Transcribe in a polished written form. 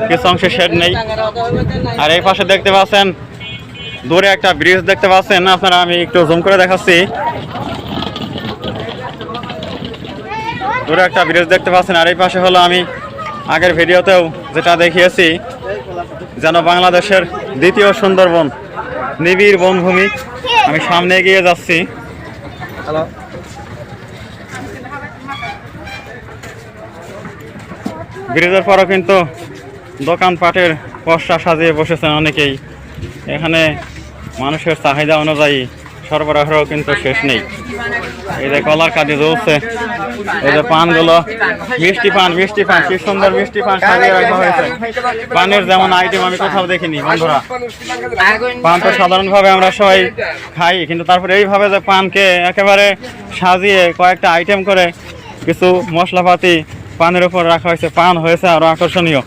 কিছু অংশে শেড নেই। আর এই পাশে দেখতে পাচ্ছেন দূরে একটা ব্রিজ দেখতে পাচ্ছেন আপনারা, আমি একটু জুম করে দেখাচ্ছি। দূরে একটা ব্রিজ দেখতে পাচ্ছেন। আর এই পাশে হলো আমি আগের ভিডিওতেও যেটা দেখিয়েছি, যেন বাংলাদেশের দ্বিতীয় সুন্দরবন, নিবিড় বনভূমি। আমি সামনে এগিয়ে যাচ্ছি। ব্রিজের পরও কিন্তু দোকানপাটের পসরা সাজিয়ে বসেছেন অনেকেই। এখানে মানুষের চাহিদা অনুযায়ী সরবরাহেরও কিন্তু শেষ নেই। এই যে কলার কাঁদি জ্বলছে, এই যে পানগুলো, মিষ্টি পান কি সুন্দর মিষ্টি পান সাজিয়ে রাখা হয়েছে। পানের যেমন আইটেম আমি কোথাও দেখিনি বন্ধুরা। পান তো সাধারণভাবে আমরা সবাই খাই, কিন্তু তারপরে এইভাবে যে পানকে একেবারে সাজিয়ে কয়েকটা আইটেম করে কিছু মশলাপাতি পানের উপর রাখা হয়েছে, পান হয়েছে আরো আকর্ষণীয়।